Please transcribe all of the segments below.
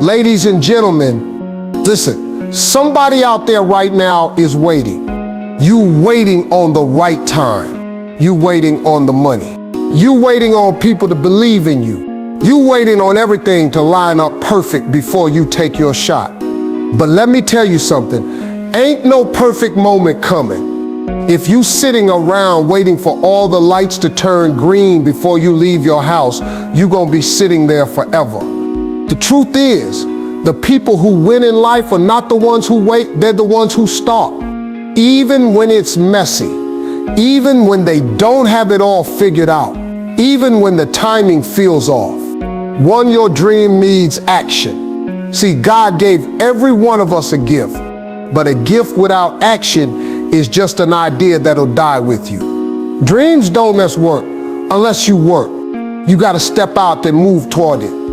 Ladies and gentlemen, listen, somebody out there right now is waiting. You waiting on the right time. You waiting on the money. You waiting on people to believe in you. You waiting on everything to line up perfect before you take your shot. But let me tell you something, ain't no perfect moment coming. If you sitting around waiting for all the lights to turn green before you leave your house, you gonna be sitting there forever. The truth is, the people who win in life are not the ones who wait, they're the ones who start. Even when it's messy, even when they don't have it all figured out, even when the timing feels off. One, your dream needs action. See, God gave every one of us a gift, but a gift without action is just an idea that'll die with you. Dreams don't just work unless you work. You gotta step out and move toward it.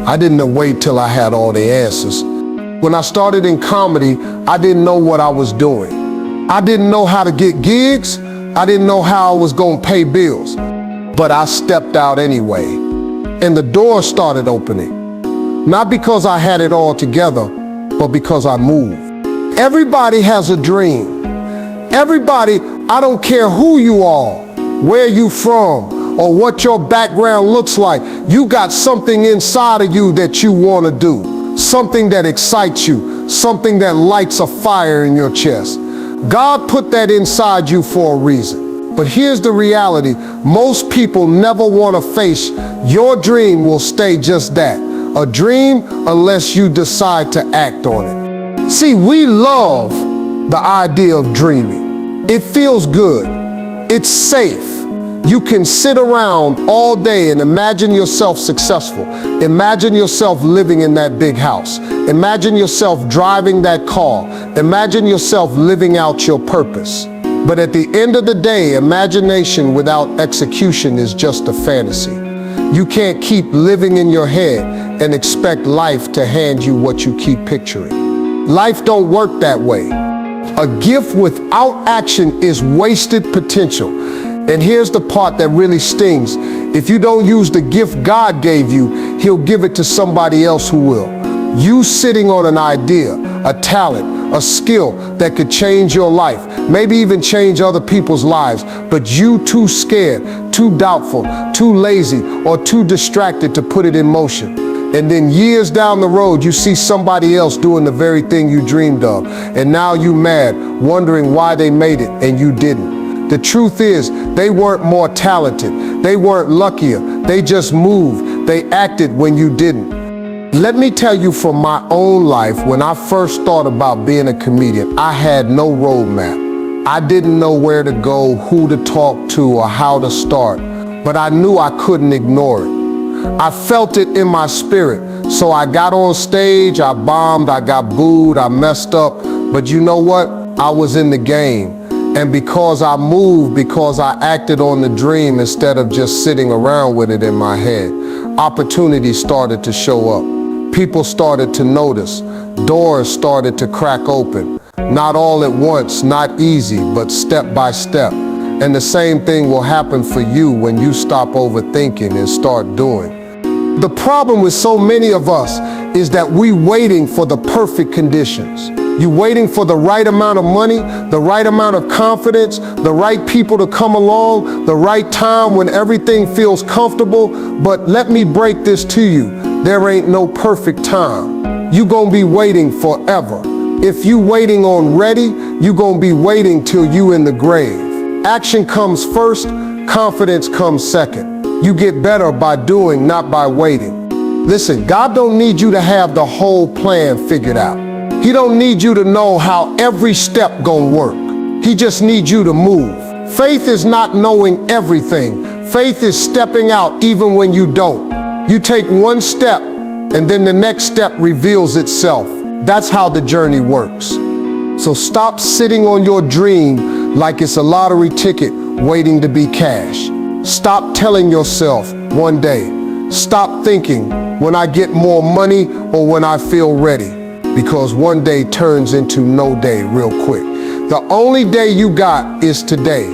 I didn't wait till I had all the answers. When I started in comedy, I didn't know what I was doing. I didn't know how to get gigs. I didn't know how I was gonna pay bills. But I stepped out anyway, and the doors started opening. Not because I had it all together, but because I moved. Everybody has a dream. Everybody, I don't care who you are, where you from, or what your background looks like, you got something inside of you that you want to do, something that excites you, something that lights a fire in your chest. God put that inside you for a reason. But here's the reality, most people never want to face your dream will stay just that, a dream, unless you decide to act on it. See, we love the idea of dreaming. It feels good. It's safe. You can sit around all day and imagine yourself successful. Imagine yourself living in that big house. Imagine yourself driving that car. Imagine yourself living out your purpose. But at the end of the day, imagination without execution is just a fantasy. You can't keep living in your head and expect life to hand you what you keep picturing. Life don't work that way. A gift without action is wasted potential. And here's the part that really stings. If you don't use the gift God gave you, He'll give it to somebody else who will. You sitting on an idea, a talent, a skill that could change your life, maybe even change other people's lives, but you too scared, too doubtful, too lazy, or too distracted to put it in motion. And then years down the road, you see somebody else doing the very thing you dreamed of. And now you mad, wondering why they made it and you didn't. The truth is, they weren't more talented. They weren't luckier. They just moved. They acted when you didn't. Let me tell you from my own life, when I first thought about being a comedian, I had no roadmap. I didn't know where to go, who to talk to, or how to start. But I knew I couldn't ignore it. I felt it in my spirit. So I got on stage, I bombed, I got booed, I messed up. But you know what? I was in the game. And because I moved, because I acted on the dream instead of just sitting around with it in my head, opportunities started to show up. People started to notice. Doors started to crack open. Not all at once, not easy, but step by step. And the same thing will happen for you when you stop overthinking and start doing. The problem with so many of us is that we're waiting for the perfect conditions. You're waiting for the right amount of money, the right amount of confidence, the right people to come along, the right time when everything feels comfortable. But let me break this to you. There ain't no perfect time. You're gonna be waiting forever. If you waiting on ready, you're gonna be waiting till you in the grave. Action comes first, confidence comes second. You get better by doing, not by waiting. Listen, God don't need you to have the whole plan figured out. He don't need you to know how every step gonna work. He just needs you to move. Faith is not knowing everything. Faith is stepping out even when you don't. You take one step and then the next step reveals itself. That's how the journey works. So stop sitting on your dream like it's a lottery ticket waiting to be cashed. Stop telling yourself one day. Stop thinking when I get more money or when I feel ready. Because one day turns into no day real quick. The only day you got is today.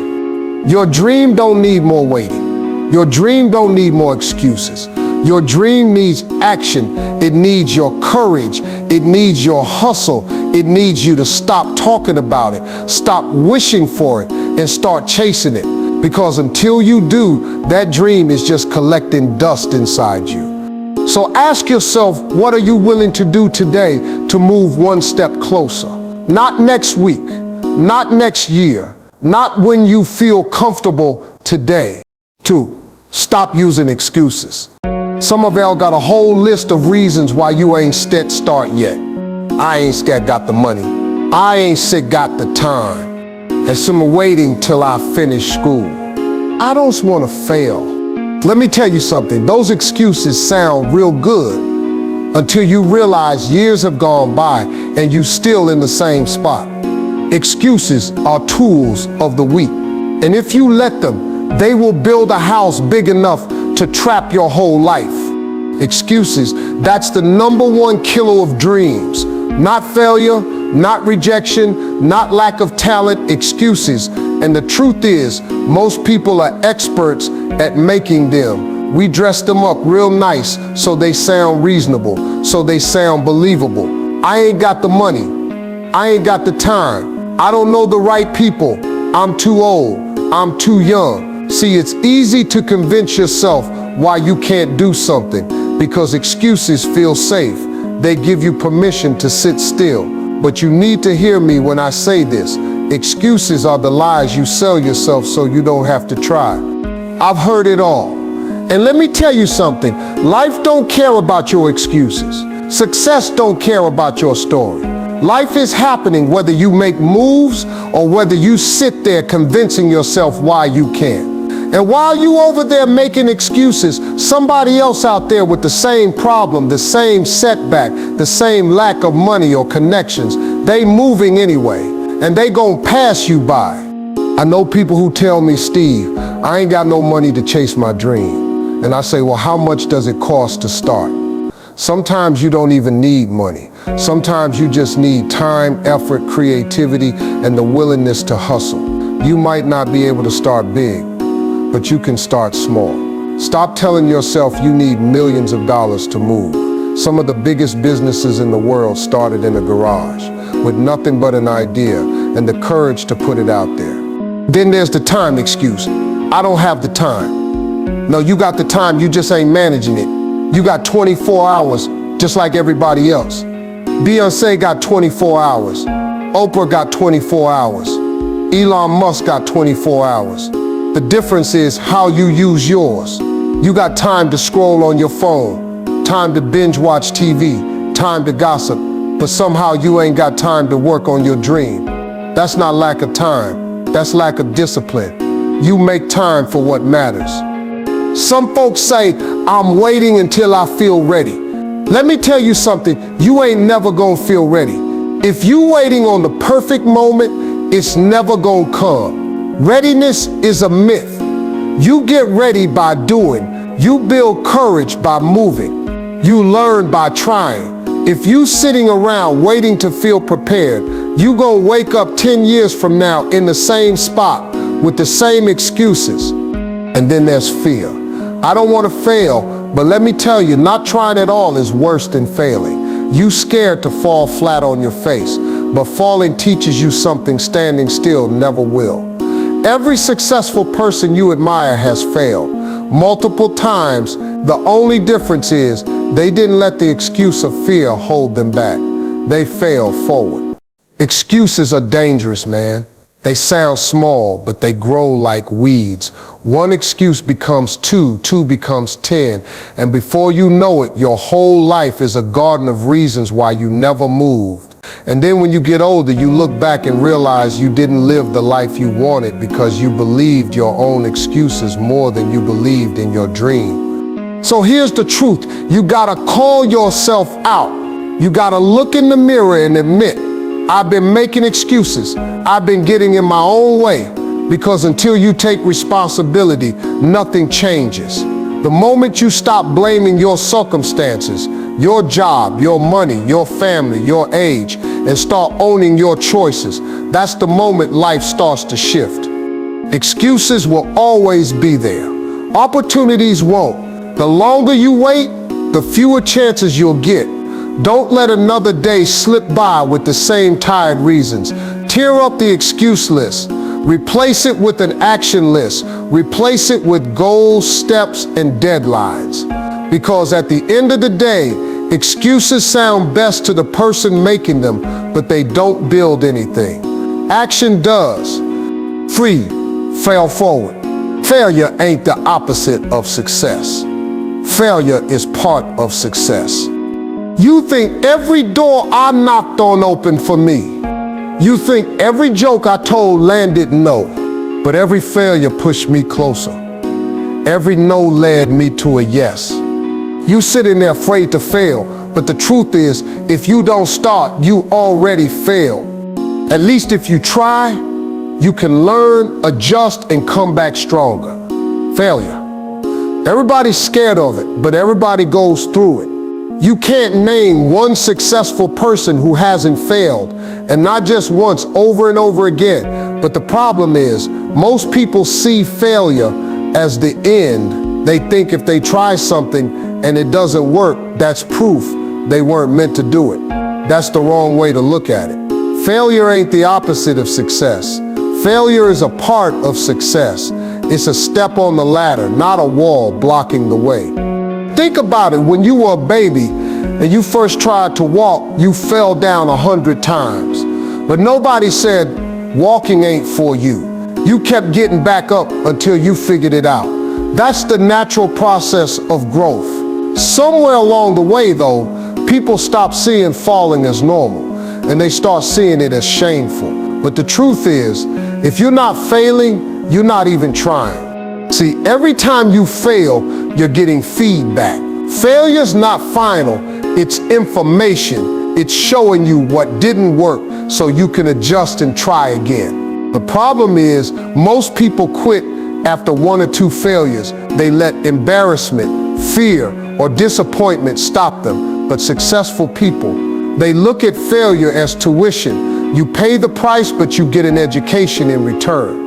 Your dream don't need more waiting. Your dream don't need more excuses. Your dream needs action. It needs your courage. It needs your hustle. It needs you to stop talking about it, stop wishing for it, and start chasing it. Because until you do, that dream is just collecting dust inside you. So ask yourself, what are you willing to do today to move one step closer? Not next week, not next year, not when you feel comfortable today. 2, stop using excuses. Some of y'all got a whole list of reasons why you ain't start yet. I ain't got the money. I ain't got the time. And some are waiting till I finish school. I don't want to fail. Let me tell you something. Those excuses sound real good until you realize years have gone by and you still in the same spot. Excuses are tools of the weak. And if you let them, they will build a house big enough to trap your whole life. Excuses, that's the #1 killer of dreams. Not failure, not rejection, not lack of talent, excuses. And the truth is, most people are experts at making them. We dress them up real nice so they sound reasonable, so they sound believable. I ain't got the money. I ain't got the time. I don't know the right people. I'm too old. I'm too young. See, it's easy to convince yourself why you can't do something because excuses feel safe. They give you permission to sit still. But you need to hear me when I say this. Excuses are the lies you sell yourself so you don't have to try. I've heard it all. And let me tell you something. Life don't care about your excuses. Success don't care about your story. Life is happening whether you make moves or whether you sit there convincing yourself why you can't. And while you over there making excuses, somebody else out there with the same problem, the same setback, the same lack of money or connections, they moving anyway, and they gonna pass you by. I know people who tell me, Steve, I ain't got no money to chase my dream. And I say, well, how much does it cost to start? Sometimes you don't even need money. Sometimes you just need time, effort, creativity, and the willingness to hustle. You might not be able to start big, but you can start small. Stop telling yourself you need millions of dollars to move. Some of the biggest businesses in the world started in a garage with nothing but an idea and the courage to put it out there. Then there's the time excuse. I don't have the time. No, you got the time, you just ain't managing it. You got 24 hours just like everybody else. Beyonce got 24 hours. Oprah got 24 hours. Elon Musk got 24 hours. The difference is how you use yours. You got time to scroll on your phone, time to binge watch TV, time to gossip, but somehow you ain't got time to work on your dream. That's not lack of time, that's lack of discipline. You make time for what matters. Some folks say, I'm waiting until I feel ready. Let me tell you something, you ain't never gonna feel ready. If you waiting on the perfect moment, it's never gonna come. Readiness is a myth. You get ready by doing. You build courage by moving. You learn by trying. If you sitting around waiting to feel prepared, you gonna wake up 10 years from now in the same spot with the same excuses. And then there's fear. I don't want to fail, but let me tell you, not trying at all is worse than failing. You scared to fall flat on your face, but falling teaches you something standing still never will. Every successful person you admire has failed multiple times. The only difference is they didn't let the excuse of fear hold them back. They failed forward. Excuses are dangerous, man. They sound small, but they grow like weeds. One excuse becomes two, two becomes 10, and before you know it, your whole life is a garden of reasons why you never moved. And then when you get older, you look back and realize you didn't live the life you wanted because you believed your own excuses more than you believed in your dream. So here's the truth. You gotta call yourself out. You gotta look in the mirror and admit, I've been making excuses. I've been getting in my own way, because until you take responsibility, nothing changes. The moment you stop blaming your circumstances, your job, your money, your family, your age, and start owning your choices, that's the moment life starts to shift. Excuses will always be there. Opportunities won't. The longer you wait, the fewer chances you'll get. Don't let another day slip by with the same tired reasons. Tear up the excuse list. Replace it with an action list. Replace it with goals, steps, and deadlines. Because at the end of the day, excuses sound best to the person making them, but they don't build anything. Action does. 3. Fail forward. Failure ain't the opposite of success. Failure is part of success. You think every door I knocked on opened for me. You think every joke I told landed no, but every failure pushed me closer. Every no led me to a yes. You sitting there afraid to fail, but the truth is, if you don't start, you already failed. At least if you try, you can learn, adjust, and come back stronger. Failure. Everybody's scared of it, but everybody goes through it. You can't name one successful person who hasn't failed, and not just once, over and over again. But the problem is, most people see failure as the end. They think if they try something and it doesn't work, that's proof they weren't meant to do it. That's the wrong way to look at it. Failure ain't the opposite of success. Failure is a part of success. It's a step on the ladder, not a wall blocking the way. Think about it, when you were a baby and you first tried to walk, you fell down 100 times. But nobody said, walking ain't for you. You kept getting back up until you figured it out. That's the natural process of growth. Somewhere along the way, though, people stop seeing falling as normal, and they start seeing it as shameful. But the truth is, if you're not failing, you're not even trying. See, every time you fail, you're getting feedback. Failure's not final, it's information. It's showing you what didn't work so you can adjust and try again. The problem is, most people quit after 1 or 2 failures. They let embarrassment, fear, or disappointment stop them. But successful people, they look at failure as tuition. You pay the price, but you get an education in return.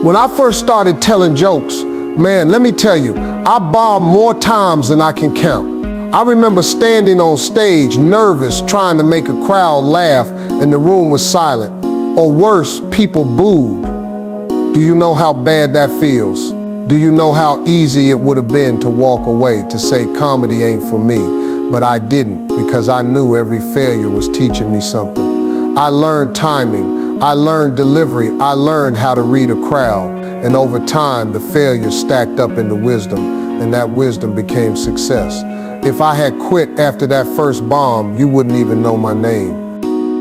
When I first started telling jokes, man, let me tell you, I bombed more times than I can count. I remember standing on stage, nervous, trying to make a crowd laugh, and the room was silent. Or worse, people booed. Do you know how bad that feels? Do you know how easy it would have been to walk away, to say comedy ain't for me? But I didn't, because I knew every failure was teaching me something. I learned timing, I learned delivery, I learned how to read a crowd. And over time, the failures stacked up into wisdom, and that wisdom became success. If I had quit after that first bomb, you wouldn't even know my name.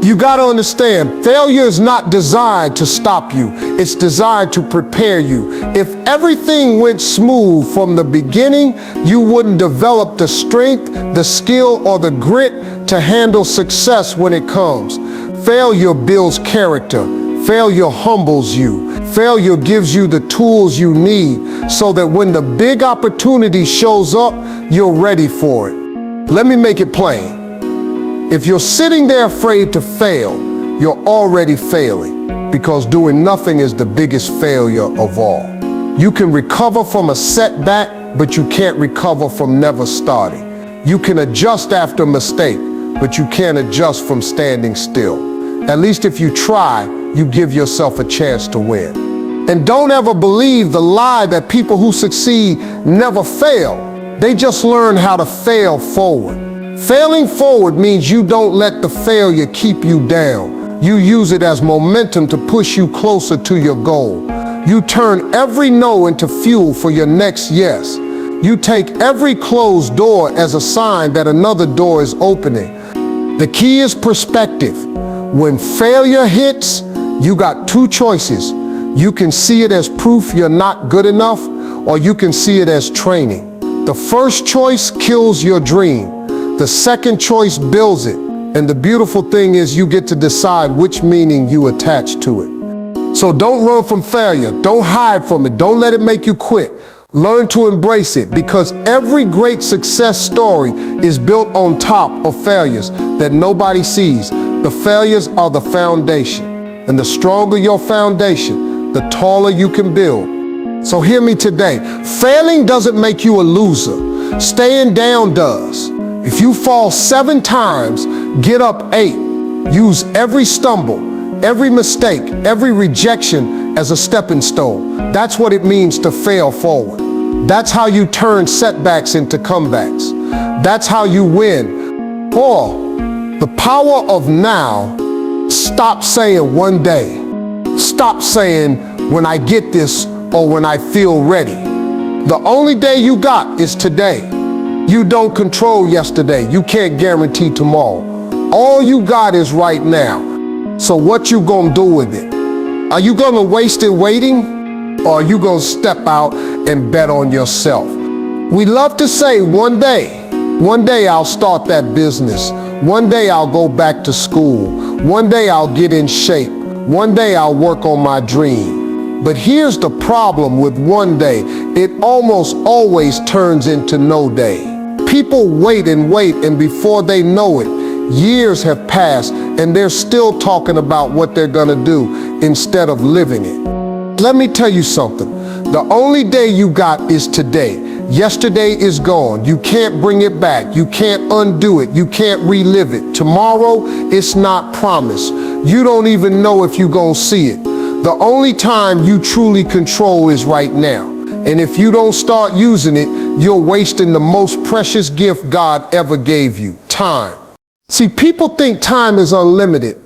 You gotta understand, failure is not designed to stop you. It's designed to prepare you. If everything went smooth from the beginning, you wouldn't develop the strength, the skill, or the grit to handle success when it comes. Failure builds character. Failure humbles you. Failure gives you the tools you need so that when the big opportunity shows up, you're ready for it. Let me make it plain. If you're sitting there afraid to fail, you're already failing, because doing nothing is the biggest failure of all. You can recover from a setback, but you can't recover from never starting. You can adjust after a mistake, but you can't adjust from standing still. At least if you try, you give yourself a chance to win. And don't ever believe the lie that people who succeed never fail. They just learn how to fail forward. Failing forward means you don't let the failure keep you down. You use it as momentum to push you closer to your goal. You turn every no into fuel for your next yes. You take every closed door as a sign that another door is opening. The key is perspective. When failure hits, you got 2 choices. You can see it as proof you're not good enough, or you can see it as training. The first choice kills your dream. The second choice builds it. And the beautiful thing is you get to decide which meaning you attach to it. So don't run from failure. Don't hide from it. Don't let it make you quit. Learn to embrace it, because every great success story is built on top of failures that nobody sees. The failures are the foundation. And the stronger your foundation, the taller you can build. So hear me today. Failing doesn't make you a loser. Staying down does. If you fall 7 times, get up 8. Use every stumble, every mistake, every rejection as a stepping stone. That's what it means to fail forward. That's how you turn setbacks into comebacks. That's how you win. Or the power of now. Stop saying one day. Stop saying when I get this or when I feel ready. The only day you got is today. You don't control yesterday. You can't guarantee tomorrow. All you got is right now. So what you gonna do with it? Are you gonna waste it waiting? Or are you gonna step out and bet on yourself? We love to say one day I'll start that business. One day I'll go back to school. One day I'll get in shape. One day I'll work on my dream. But here's the problem with one day. It almost always turns into no day. People wait, and before they know it, years have passed and they're still talking about what they're gonna do instead of living it. Let me tell you something. The only day you got is today. Yesterday is gone. You can't bring it back. You can't undo it. You can't relive it. Tomorrow, it's not promised. You don't even know if you're gonna see it. The only time you truly control is right now. And if you don't start using it, you're wasting the most precious gift God ever gave you, time. See, people think time is unlimited,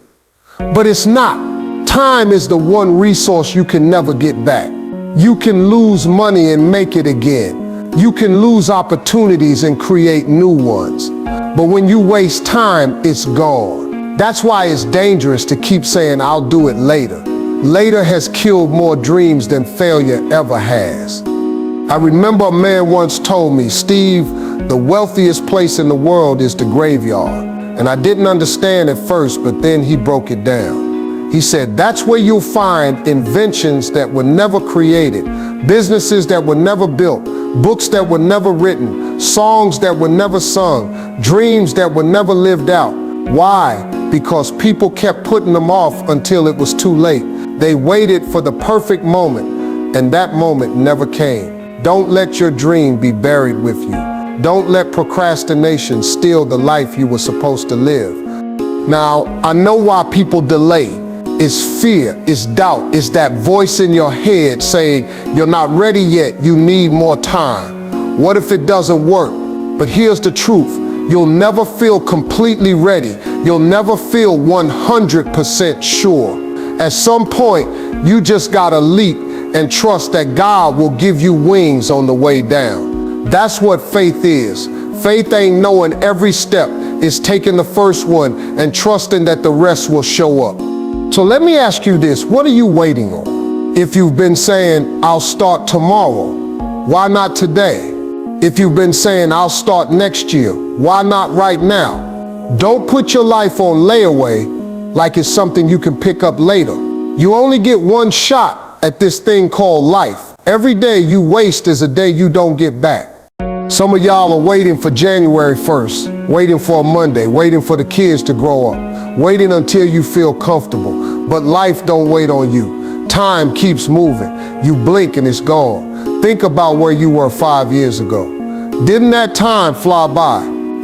but it's not. Time is the one resource you can never get back. You can lose money and make it again. You can lose opportunities and create new ones. But when you waste time, it's gone. That's why it's dangerous to keep saying, I'll do it later. Later has killed more dreams than failure ever has. I remember a man once told me, Steve, the wealthiest place in the world is the graveyard. And I didn't understand at first, but then he broke it down. He said, that's where you'll find inventions that were never created, businesses that were never built, books that were never written, songs that were never sung, dreams that were never lived out. Why? Because people kept putting them off until it was too late. They waited for the perfect moment, and that moment never came. Don't let your dream be buried with you. Don't let procrastination steal the life you were supposed to live. Now, I know why people delay. It's fear, it's doubt, it's that voice in your head saying, you're not ready yet, you need more time. What if it doesn't work? But here's the truth. You'll never feel completely ready. You'll never feel 100% sure. At some point, you just gotta leap and trust that God will give you wings on the way down. That's what faith is. Faith ain't knowing every step. It's taking the first one and trusting that the rest will show up. So let me ask you this, what are you waiting on? If you've been saying, I'll start tomorrow, why not today? If you've been saying, I'll start next year, why not right now? Don't put your life on layaway like it's something you can pick up later. You only get one shot at this thing called life. Every day you waste is a day you don't get back. Some of y'all are waiting for January 1st, waiting for a Monday, waiting for the kids to grow up, waiting until you feel comfortable. But life don't wait on you. Time keeps moving. You blink and it's gone. Think about where you were 5 years ago. Didn't that time fly by?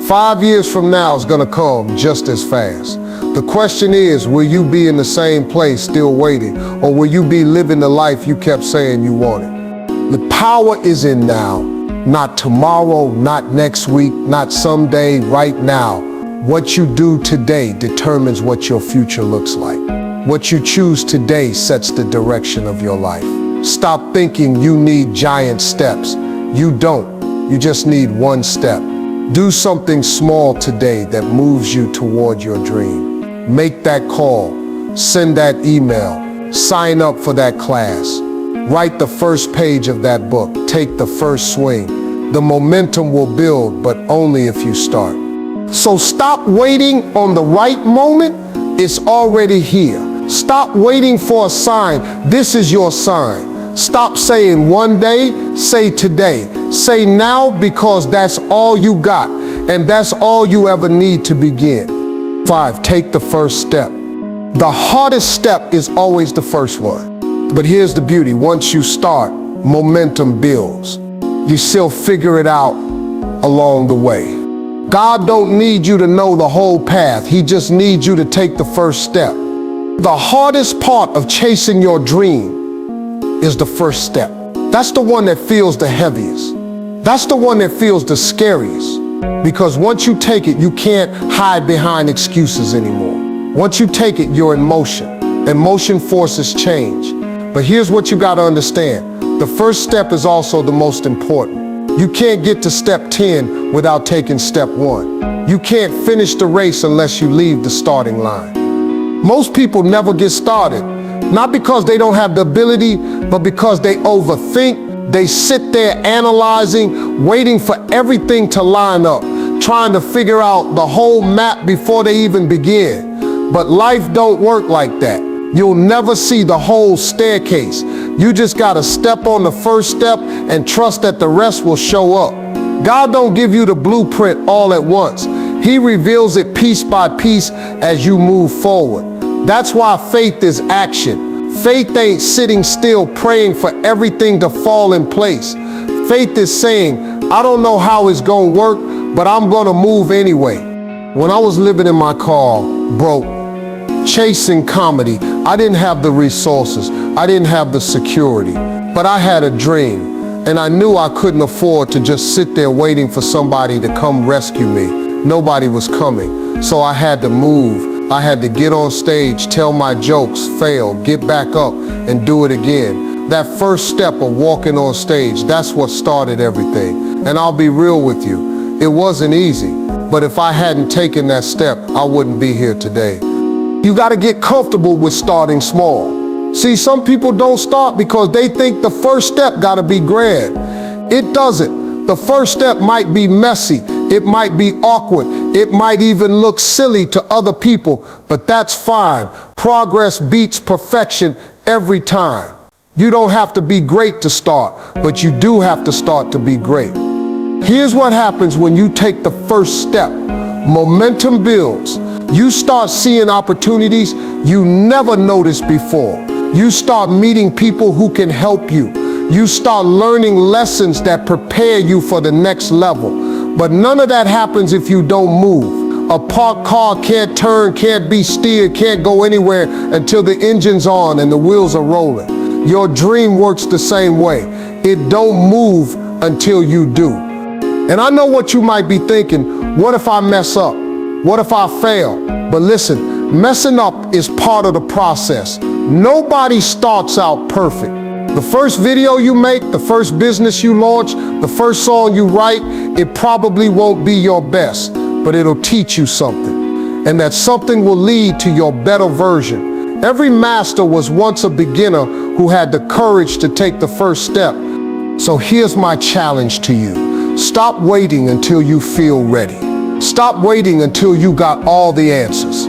5 years from now is gonna come just as fast. The question is, will you be in the same place still waiting, or will you be living the life you kept saying you wanted? The power is in now, not tomorrow, not next week, not someday, right now. What you do today determines what your future looks like. What you choose today sets the direction of your life. Stop thinking you need giant steps. You don't. You just need one step. Do something small today that moves you toward your dream. Make that call. Send that email. Sign up for that class. Write the first page of that book. Take the first swing. The momentum will build, but only if you start. So stop waiting on the right moment. It's already here. Stop waiting for a sign. This is your sign. Stop saying one day, say today. Say now, because that's all you got, and that's all you ever need to begin. 5, take the first step. The hardest step is always the first one. But here's the beauty. Once you start, momentum builds. You still figure it out, along the way. God don't need you to know the whole path. He just needs you to take the first step. The hardest part of chasing your dream is the first step. That's the one that feels the heaviest. That's the one that feels the scariest. Because once you take it, you can't hide behind excuses anymore. Once you take it, you're in motion, and motion forces change. But here's what you got to understand. The first step is also the most important. You can't get to step 10 without taking step 1. You can't finish the race unless you leave the starting line. Most people never get started, not because they don't have the ability, but because they overthink. They sit there analyzing, waiting for everything to line up, trying to figure out the whole map before they even begin. But life don't work like that. You'll never see the whole staircase. You just gotta step on the first step and trust that the rest will show up. God don't give you the blueprint all at once. He reveals it piece by piece as you move forward. That's why faith is action. Faith ain't sitting still praying for everything to fall in place. Faith is saying, I don't know how it's gonna work, but I'm gonna move anyway. When I was living in my car, broke, chasing comedy, I didn't have the resources, I didn't have the security, but I had a dream, and I knew I couldn't afford to just sit there waiting for somebody to come rescue me. Nobody was coming, so I had to move. I had to get on stage, tell my jokes, fail, get back up, and do it again. That first step of walking on stage, that's what started everything. And I'll be real with you, it wasn't easy, but if I hadn't taken that step, I wouldn't be here today. You gotta get comfortable with starting small. See, some people don't start because they think the first step gotta be grand. It doesn't. The first step might be messy, it might be awkward, it might even look silly to other people, but that's fine. Progress beats perfection every time. You don't have to be great to start, but you do have to start to be great. Here's what happens when you take the first step. Momentum builds. You start seeing opportunities you never noticed before. You start meeting people who can help you. You start learning lessons that prepare you for the next level. But none of that happens if you don't move. A parked car can't turn, can't be steered, can't go anywhere until the engine's on and the wheels are rolling. Your dream works the same way. It don't move until you do. And I know what you might be thinking, what if I mess up? What if I fail? But listen, messing up is part of the process. Nobody starts out perfect. The first video you make, the first business you launch, the first song you write, it probably won't be your best, but it'll teach you something. And that something will lead to your better version. Every master was once a beginner who had the courage to take the first step. So here's my challenge to you. Stop waiting until you feel ready. Stop waiting until you got all the answers.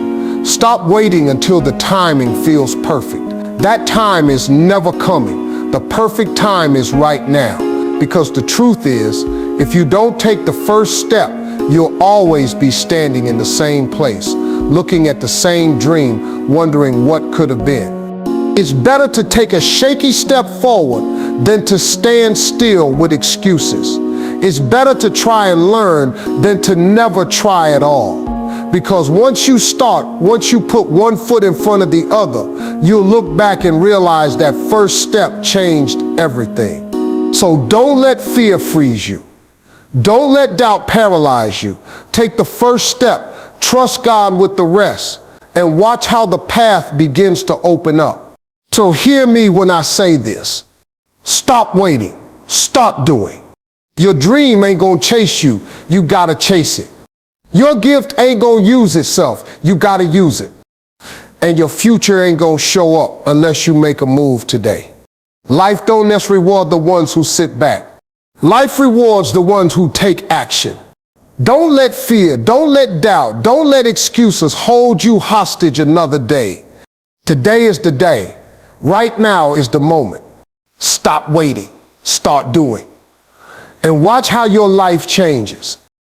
Stop waiting until the timing feels perfect. That time is never coming. The perfect time is right now. Because the truth is, if you don't take the first step, you'll always be standing in the same place, looking at the same dream, wondering what could have been. It's better to take a shaky step forward than to stand still with excuses. It's better to try and learn than to never try at all. Because once you start, once you put one foot in front of the other, you'll look back and realize that first step changed everything. So don't let fear freeze you. Don't let doubt paralyze you. Take the first step, trust God with the rest, and watch how the path begins to open up. So hear me when I say this. Stop waiting. Stop doing. Your dream ain't gonna chase you. You gotta chase it. Your gift ain't gonna use itself. You gotta use it. And your future ain't gonna show up unless you make a move today. Life don't necessarily reward the ones who sit back. Life rewards the ones who take action. Don't let fear, don't let doubt, don't let excuses hold you hostage another day. Today is the day. Right now is the moment. Stop waiting. Start doing. And watch how your life changes.